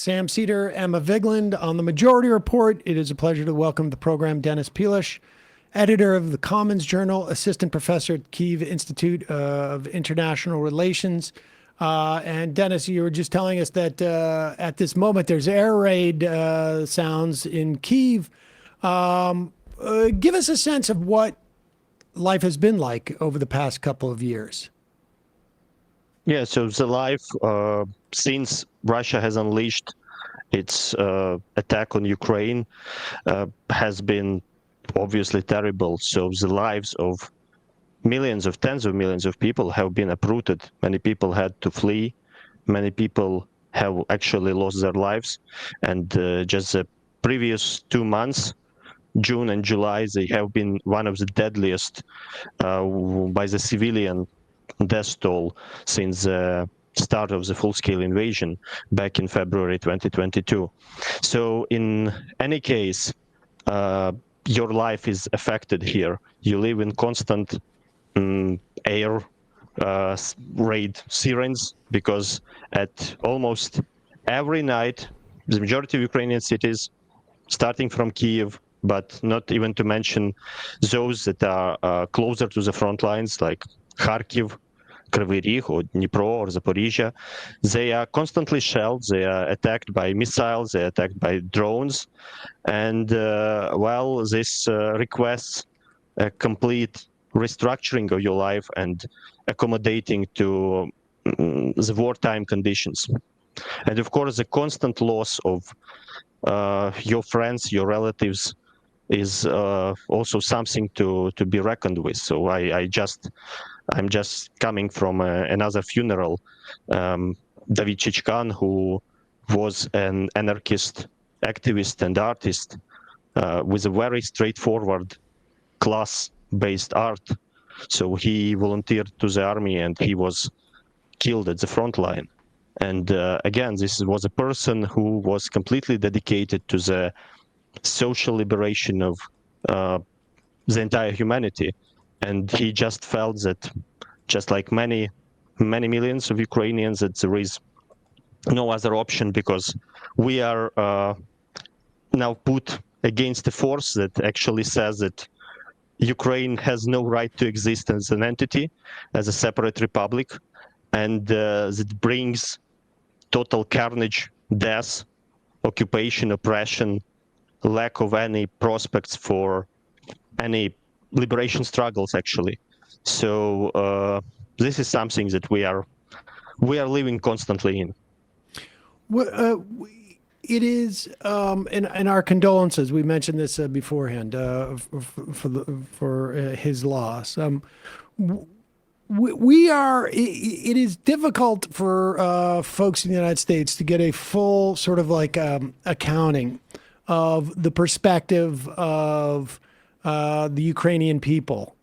Sam Seder, Emma Vigeland on the Majority Report. It is a pleasure to welcome to the program Dennis Pilash, editor of the Commons Journal, assistant professor at Kyiv Institute of International Relations. And Dennis, you were just telling us that at this moment there's air raid sounds in Kyiv. Give us a sense of what life has been like over the past couple of years. Yeah, so the life since Russia has unleashed its attack on Ukraine has been obviously terrible. So the lives of millions of tens of millions of people have been uprooted. Many people had to flee. Many people have actually lost their lives. And just the previous 2 months, June and July, they have been one of the deadliest by the civilian death toll since the start of the full-scale invasion back in February 2022. So in any case, your life is affected here. You live in constant air raid sirens, because at almost every night, the majority of Ukrainian cities, starting from Kyiv, but not even to mention those that are closer to the front lines, like Kharkiv, Kryvyi Rih, or Dnipro, or Zaporizhia, they are constantly shelled. They are attacked by missiles. They are attacked by drones. And well, this requests a complete restructuring of your life and accommodating to the wartime conditions. And of course, the constant loss of your friends, your relatives, is also something to be reckoned with. So I'm just coming from another funeral. David Chichkan, who was an anarchist activist and artist with a very straightforward class-based art. So he volunteered to the army and he was killed at the front line. And again, this was a person who was completely dedicated to the social liberation of the entire humanity. And he just felt that, just like many millions of Ukrainians, that there is no other option, because we are now put against a force that actually says that Ukraine has no right to exist as an entity, as a separate republic, and that brings total carnage, death, occupation, oppression, lack of any prospects for any liberation struggles, actually. So this is something that we are living constantly in. It is, and our condolences. We mentioned this beforehand for his loss. We are. It is difficult for folks in the United States to get a full sort of like accounting of the perspective of the Ukrainian people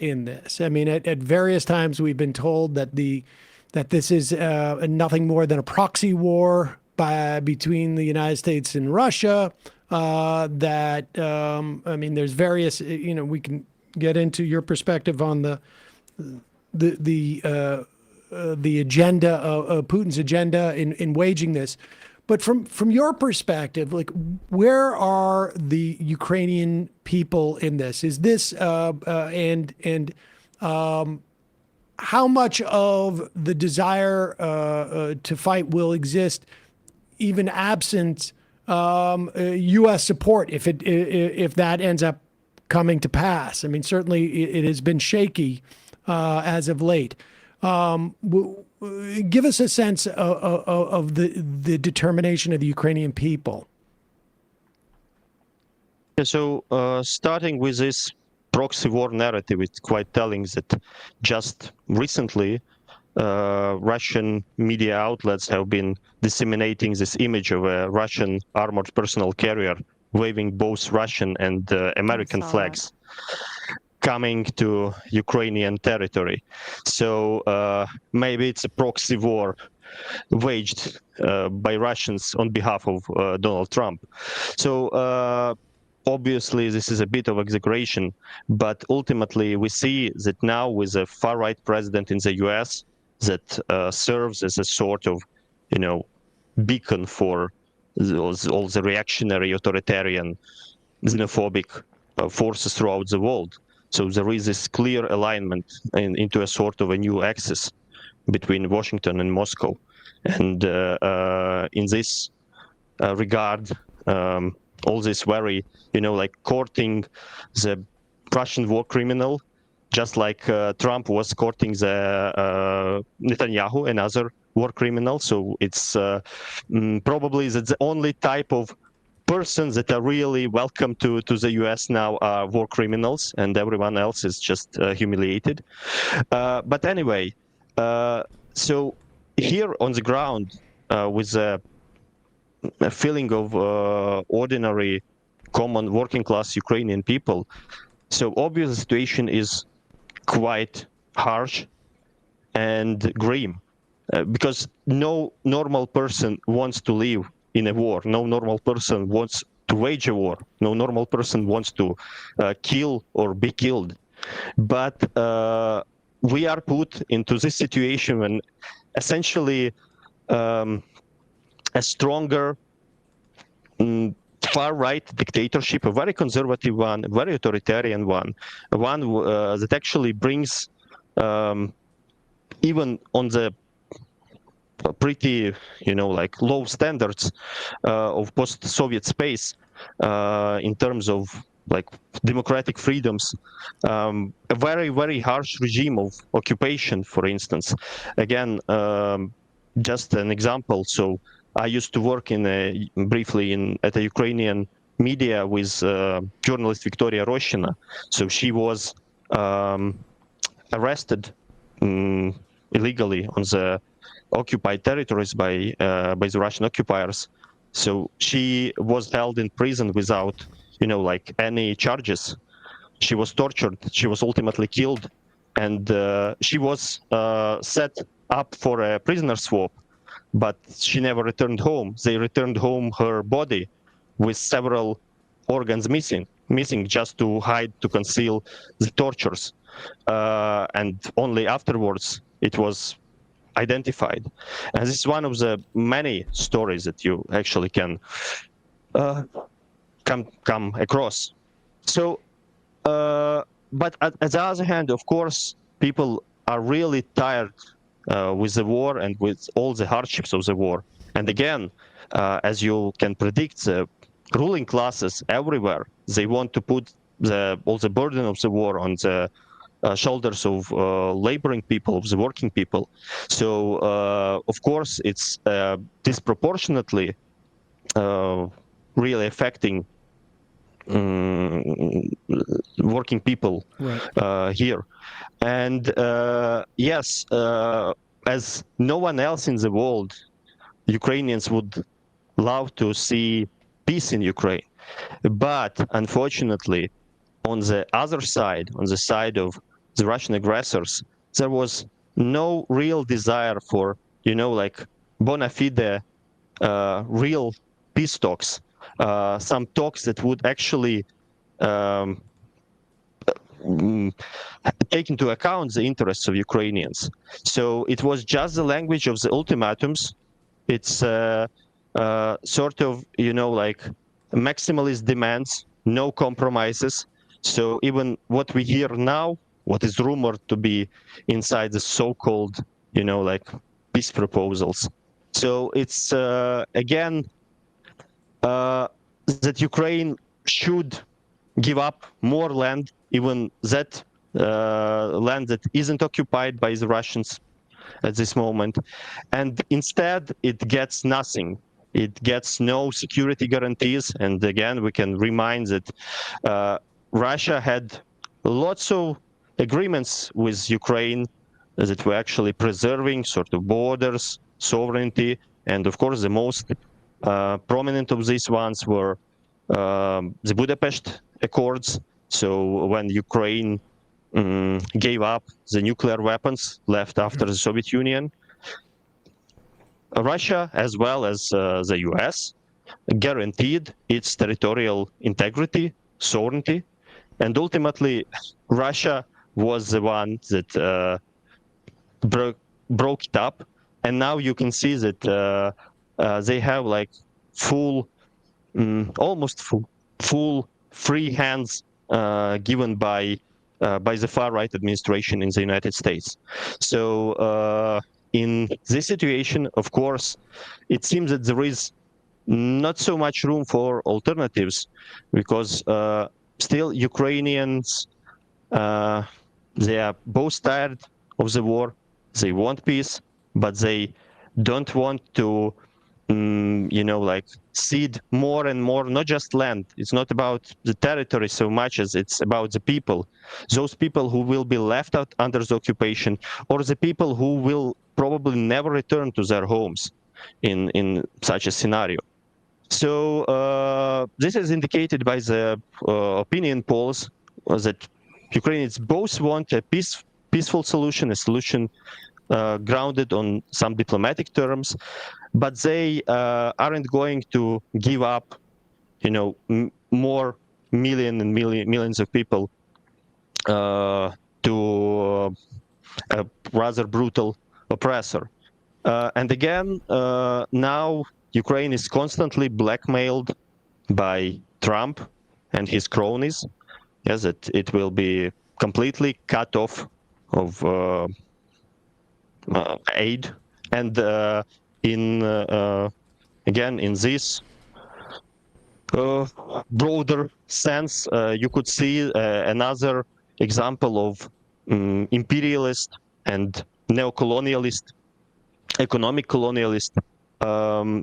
in this. I mean, at various times we've been told that this is nothing more than a proxy war between the United States and Russia. I mean, there's various. We can get into your perspective on the agenda of Putin's agenda in waging this. But from your perspective, like, where are the Ukrainian people in this? Is this how much of the desire to fight will exist, even absent U.S. support, if that ends up coming to pass? I mean, certainly it has been shaky as of late. Give us a sense of the determination of the Ukrainian people. So starting with this proxy war narrative, it's quite telling that just recently Russian media outlets have been disseminating this image of a Russian armored personnel carrier waving both Russian and American flags coming to Ukrainian territory. So maybe it's a proxy war waged by Russians on behalf of Donald Trump. So obviously this is a bit of exaggeration, but ultimately we see that now with a far-right president in the US that serves as a sort of, beacon for all the reactionary, authoritarian, xenophobic forces throughout the world. So there is this clear alignment into a sort of a new axis between Washington and Moscow. And in this regard, all this very, like courting the Russian war criminal, just like Trump was courting the Netanyahu, another war criminal. So it's probably the only type of persons that are really welcome to the US now are war criminals, and everyone else is just humiliated. But anyway, so here on the ground, with a feeling of ordinary, common working class Ukrainian people, so obviously the situation is quite harsh and grim, because no normal person wants to live in a war. No normal person wants to wage a war. No normal person wants to kill or be killed. But we are put into this situation when essentially a stronger far-right dictatorship, a very conservative one, a very authoritarian one that actually brings, even on the pretty, like low standards of post-Soviet space in terms of like democratic freedoms, a very, very harsh regime of occupation, for instance. Again, just an example. So I used to work briefly at a Ukrainian media with journalist Victoria Roshina. So she was arrested illegally on the occupied territories by the Russian occupiers. So she was held in prison without, like any charges. She was tortured. She was ultimately killed, and she was set up for a prisoner swap, but she never returned home. They returned home her body with several organs missing just to hide, to conceal the tortures. And only afterwards it was identified. And this is one of the many stories that you actually can come across. So, but at the other hand, of course, people are really tired with the war and with all the hardships of the war. And again, as you can predict, the ruling classes everywhere, they want to put all the burden of the war on the shoulders of laboring people, of the working people. So, of course, it's disproportionately really affecting working people here. And yes, as no one else in the world, Ukrainians would love to see peace in Ukraine. But unfortunately, on the other side, on the side of the Russian aggressors, there was no real desire for, like bona fide, real peace talks, some talks that would actually take into account the interests of Ukrainians. So it was just the language of the ultimatums. It's sort of, like maximalist demands, no compromises. So even what we hear now, what is rumored to be inside the so-called, like peace proposals. So it's, again, that Ukraine should give up more land, even that land that isn't occupied by the Russians at this moment. And instead, it gets nothing. It gets no security guarantees. And again, we can remind that Russia had lots of agreements with Ukraine that were actually preserving sort of borders, sovereignty, and of course the most prominent of these ones were the Budapest Accords. So when Ukraine gave up the nuclear weapons left after the Soviet Union, Russia, as well as the US, guaranteed its territorial integrity, sovereignty, and ultimately Russia was the one that broke it up. And now you can see that they have like full, almost full free hands given by the far-right administration in the United States. So in this situation, of course, it seems that there is not so much room for alternatives, because still Ukrainians, they are both tired of the war. They want peace, but they don't want to, like cede more and more, not just land. It's not about the territory so much as it's about the people. Those people who will be left out under the occupation, or the people who will probably never return to their homes in such a scenario. So this is indicated by the opinion polls that Ukrainians both want a peaceful solution, a solution grounded on some diplomatic terms, but they aren't going to give up, more millions of people to a rather brutal oppressor. And again, now Ukraine is constantly blackmailed by Trump and his cronies, yes, that it will be completely cut off of aid. And again, in this broader sense, you could see another example of imperialist and neo-colonialist, economic colonialist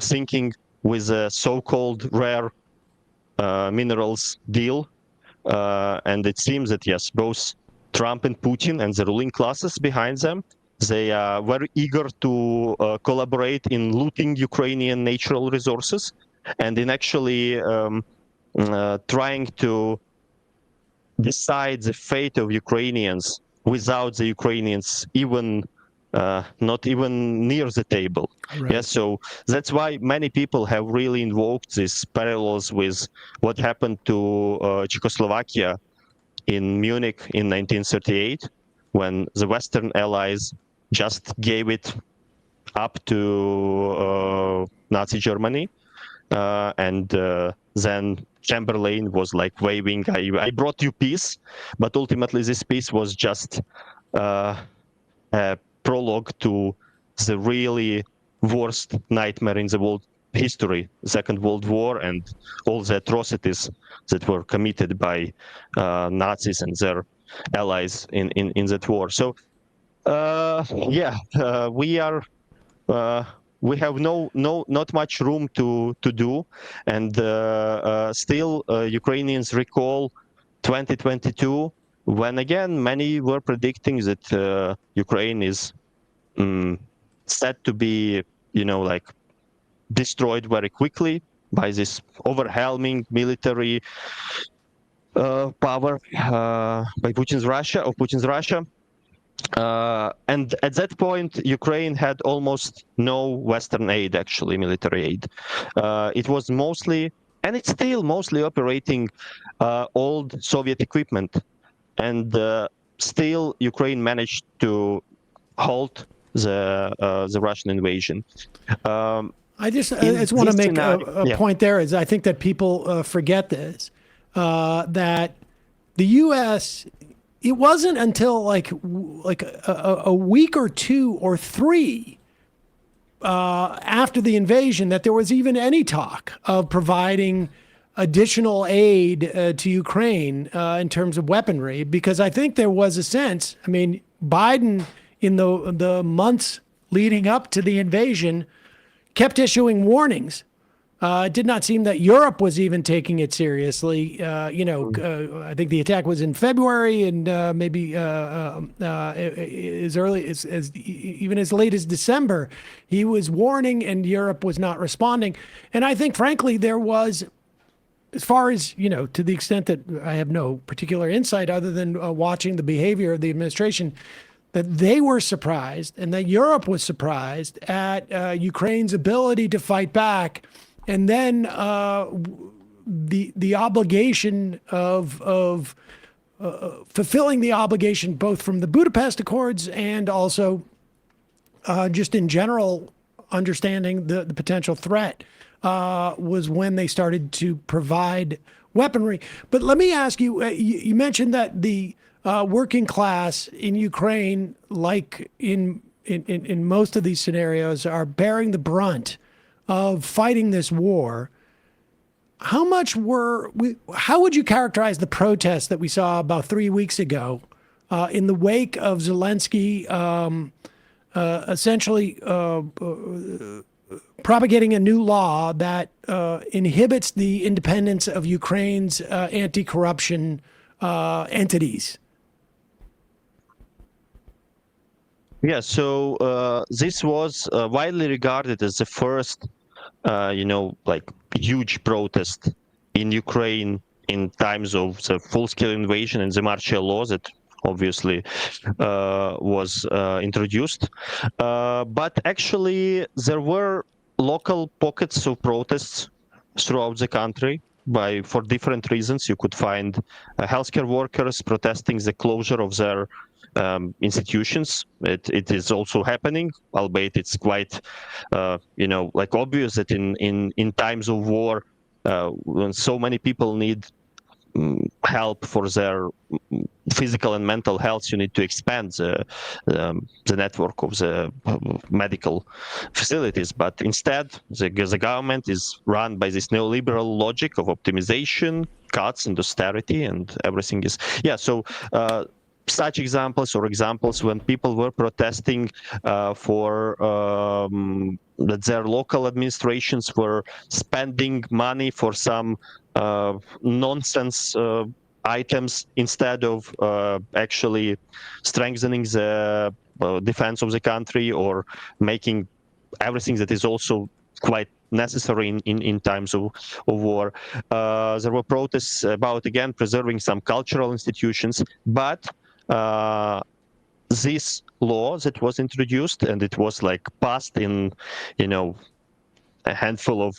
thinking with a so-called rare minerals deal. And it seems that, yes, both Trump and Putin and the ruling classes behind them, they are very eager to collaborate in looting Ukrainian natural resources and in actually trying to decide the fate of Ukrainians without the Ukrainians even not even near the table. Right. Yeah, so that's why many people have really invoked these parallels with what happened to Czechoslovakia in Munich in 1938, when the Western allies just gave it up to Nazi Germany, and then Chamberlain was like waving, I brought you peace, but ultimately this peace was just a prologue to the really worst nightmare in the world history, Second World War, and all the atrocities that were committed by Nazis and their allies in that war. So we have not much room to do, and still Ukrainians recall 2022, when again many were predicting that Ukraine is set to be, like destroyed very quickly by this overwhelming military power by Putin's Russia. And at that point, Ukraine had almost no Western aid, actually, military aid. It was mostly, and it's still mostly operating old Soviet equipment. And still, Ukraine managed to halt the Russian invasion. I just want to make a point there. Is I think that people forget this, that the U.S., it wasn't until like a week or two or three after the invasion that there was even any talk of providing additional aid to Ukraine in terms of weaponry, because I think there was a sense, I mean, Biden in the months leading up to the invasion kept issuing warnings. It did not seem that Europe was even taking it seriously. I think the attack was in February, and maybe as early as even as late as December, he was warning, and Europe was not responding. And I think, frankly, there was, as far as, to the extent that I have no particular insight other than watching the behavior of the administration, that they were surprised and that Europe was surprised at Ukraine's ability to fight back. And then the obligation of fulfilling the obligation, both from the Budapest Accords and also just in general understanding the potential threat was when they started to provide weaponry. But let me ask you, you mentioned that the working class in Ukraine, like in most of these scenarios, are bearing the brunt of fighting this war. How would you characterize the protests that we saw about 3 weeks ago in the wake of Zelensky essentially propagating a new law that inhibits the independence of Ukraine's anti-corruption entities? Yeah, so this was widely regarded as the first, like huge protest in Ukraine in times of the full-scale invasion and the martial law that obviously was introduced. But actually, there were local pockets of protests throughout the country for different reasons. You could find healthcare workers protesting the closure of their institutions. It is also happening, albeit it's quite, like obvious that in times of war, when so many people need help for their physical and mental health, you need to expand the network of the medical facilities. But instead, the government is run by this neoliberal logic of optimization, cuts, and austerity, and everything is So such examples when people were protesting for that their local administrations were spending money for some nonsense items instead of actually strengthening the defense of the country or making everything that is also quite necessary in times of war. There were protests about, again, preserving some cultural institutions, but this law that was introduced, and it was like passed in, a handful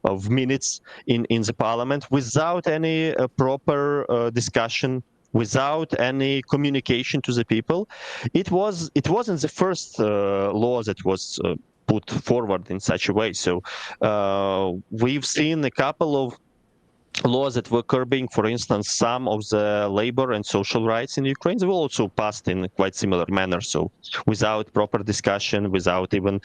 of minutes in the parliament without any proper discussion, without any communication to the people. It wasn't the first law that was put forward in such a way. So we've seen a couple of laws that were curbing, for instance, some of the labor and social rights in Ukraine. They were also passed in a quite similar manner. So without proper discussion, without even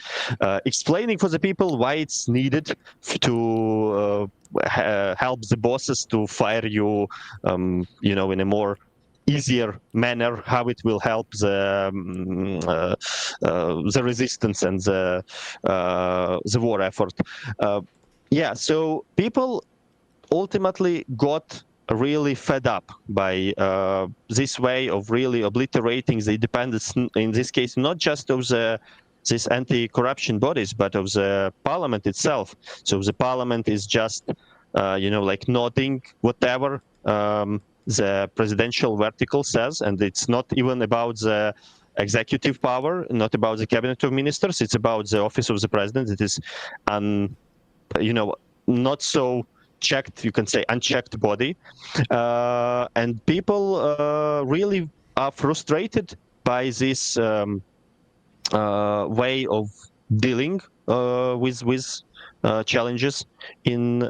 explaining for the people why it's needed to help the bosses to fire you, in a more easier manner, how it will help the resistance and the war effort. So people ultimately got really fed up by this way of really obliterating the independence, in this case, not just of these anti-corruption bodies, but of the parliament itself. So the parliament is just, like nodding whatever the presidential vertical says, and it's not even about the executive power, not about the cabinet of ministers, it's about the office of the president. It is, not so checked, you can say unchecked body, and people really are frustrated by this way of dealing with challenges in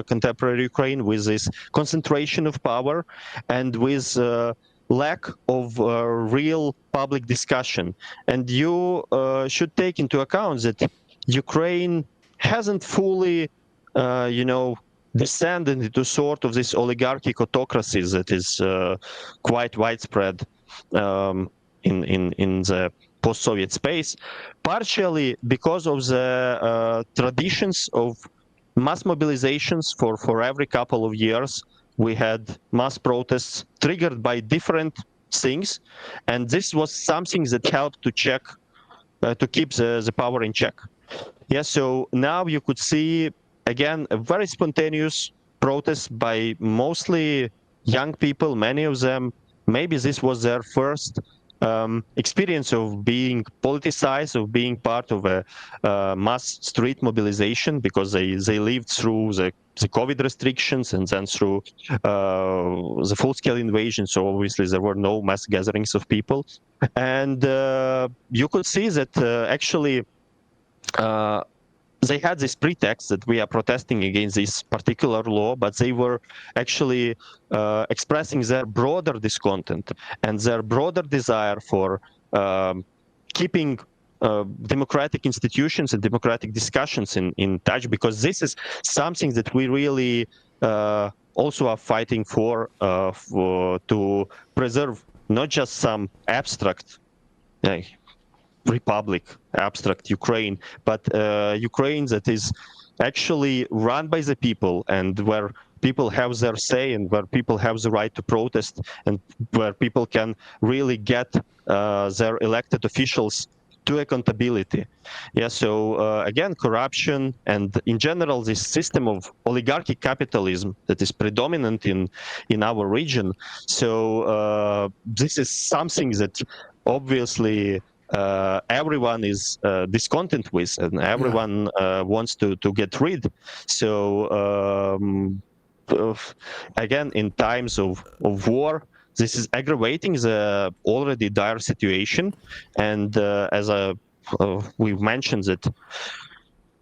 contemporary Ukraine, with this concentration of power and with lack of real public discussion. And you should take into account that Ukraine hasn't fully, descended into sort of this oligarchic autocracy that is quite widespread in the post-Soviet space, partially because of the traditions of mass mobilizations for every couple of years. We had mass protests triggered by different things, and this was something that helped to keep the power in check. So now you could see, again, a very spontaneous protest by mostly young people, many of them, maybe this was their first experience of being politicized, of being part of a mass street mobilization, because they lived through the COVID restrictions and then through the full-scale invasion. So obviously there were no mass gatherings of people. And you could see that actually they had this pretext that we are protesting against this particular law, but they were actually expressing their broader discontent and their broader desire for keeping democratic institutions and democratic discussions in touch, because this is something that we really also are fighting for to preserve not just some abstract republic, abstract Ukraine, but Ukraine that is actually run by the people, and where people have their say, and where people have the right to protest, and where people can really get their elected officials to accountability. Yeah, so again, corruption and in general this system of oligarchy capitalism that is predominant in our region. So this is something that obviously everyone is discontent with, and everyone wants to get rid. So again, in times of war, this is aggravating the already dire situation. And as we've mentioned that,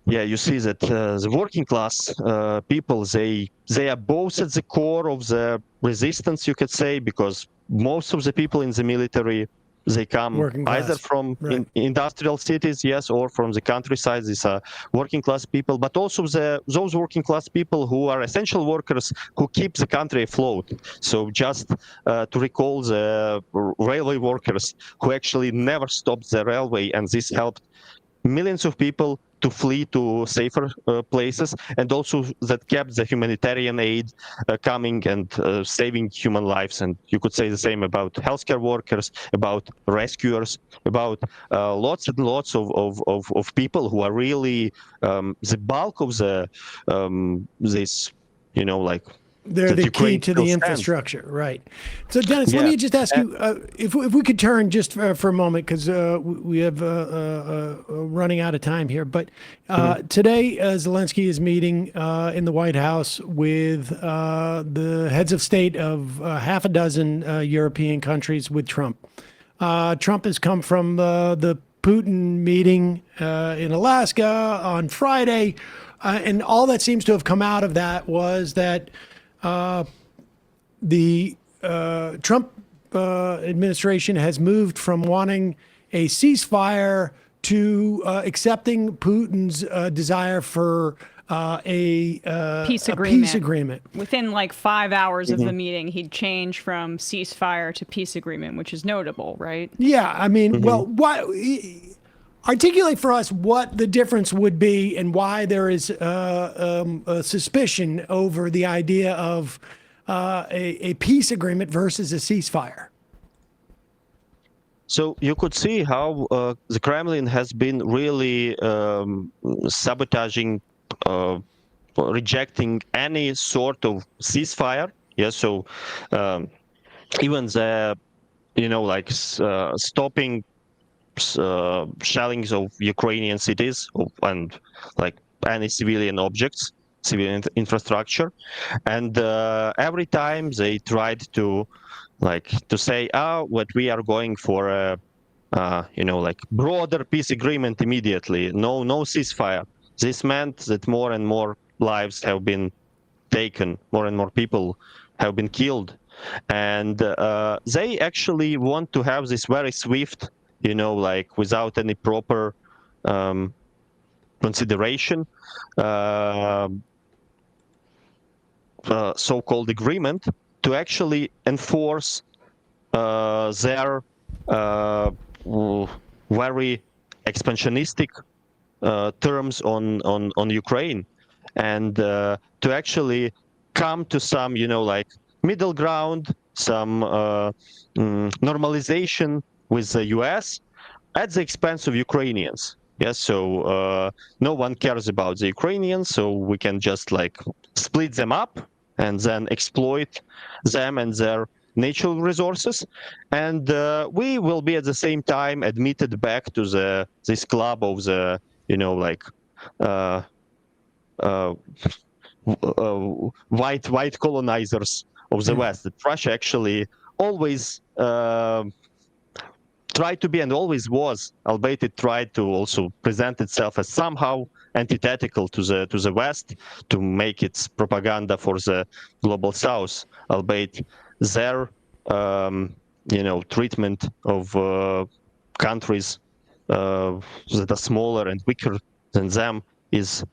yeah, you see that the working class people, they are both at the core of the resistance, you could say, because most of the people in the military, they come either from industrial cities, yes, or from the countryside. These are working class people, but also those working class people who are essential workers who keep the country afloat. So just to recall the railway workers who actually never stopped the railway, and this helped millions of people to flee to safer places, and also that kept the humanitarian aid coming and saving human lives. And you could say the same about healthcare workers, about rescuers, about lots and lots of people who are really the bulk of the this, you know, like they're the key to the infrastructure, right? So, Dennis, let me just ask you if we could turn just for a moment, because we have running out of time here. But today, Zelensky is meeting in the White House with the heads of state of half a dozen European countries with Trump. Trump has come from the Putin meeting in Alaska on Friday, and all that seems to have come out of that was that the Trump administration has moved from wanting a ceasefire to accepting Putin's desire for a peace agreement. Within like 5 hours of the meeting, he'd change from ceasefire to peace agreement, which is notable, right? Yeah, I mean, well, articulate for us what the difference would be and why there is a suspicion over the idea of a peace agreement versus a ceasefire. So you could see how the Kremlin has been really sabotaging, rejecting any sort of ceasefire. Yeah, so even the, you know, like stopping shellings of Ukrainian cities and like any civilian objects, civilian infrastructure, and every time they tried to say, what we are going for a you know, like broader peace agreement immediately, no ceasefire. This meant that more and more lives have been taken, more and more people have been killed, and they actually want to have this very swift, you know, like without any proper consideration, so-called agreement to actually enforce their very expansionistic terms on Ukraine, and to actually come to some, you know, like middle ground, some normalization with the US at the expense of Ukrainians. Yes, so no one cares about the Ukrainians, so we can just like split them up and then exploit them and their natural resources, and we will be at the same time admitted back to this club of the, you know, like white colonizers of the West. That Russia actually always tried to be and always was, albeit it tried to also present itself as somehow antithetical to the West, to make its propaganda for the global South, albeit their treatment of countries that are smaller and weaker than them is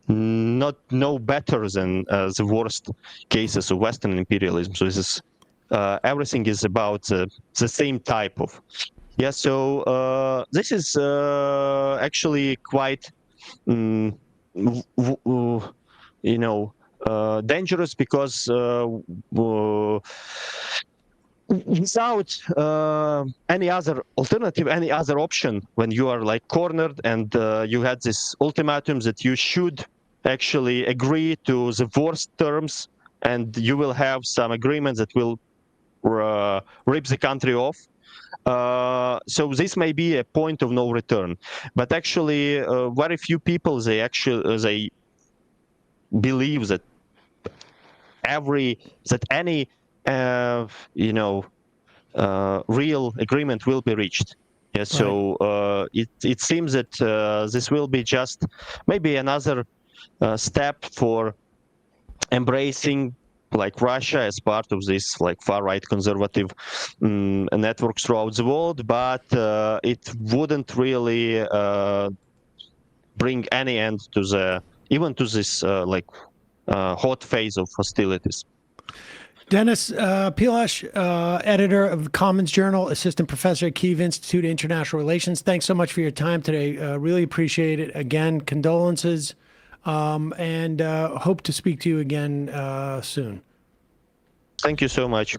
not no better than the worst cases of Western imperialism. So this is everything is about the same type of. Yeah, so this is actually quite, dangerous because without any other alternative, any other option, when you are like cornered and you had this ultimatum that you should actually agree to the worst terms, and you will have some agreements that will rip the country off. So this may be a point of no return, but actually, very few people they believe that any real agreement will be reached. Yeah, so it seems that this will be just maybe another step for embracing like Russia as part of this like far-right conservative networks throughout the world, but it wouldn't really bring any end to this hot phase of hostilities. Denis Pilash, editor of the Commons Journal, assistant professor at Kyiv Institute of International Relations. Thanks so much for your time today. Really appreciate it. Again, condolences, and hope to speak to you again soon. Thank you so much.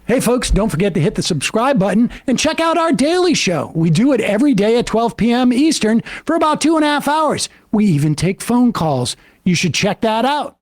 Hey, folks, don't forget to hit the subscribe button and check out our daily show. We do it every day at 12 p.m. Eastern for about 2.5 hours. We even take phone calls. You should check that out.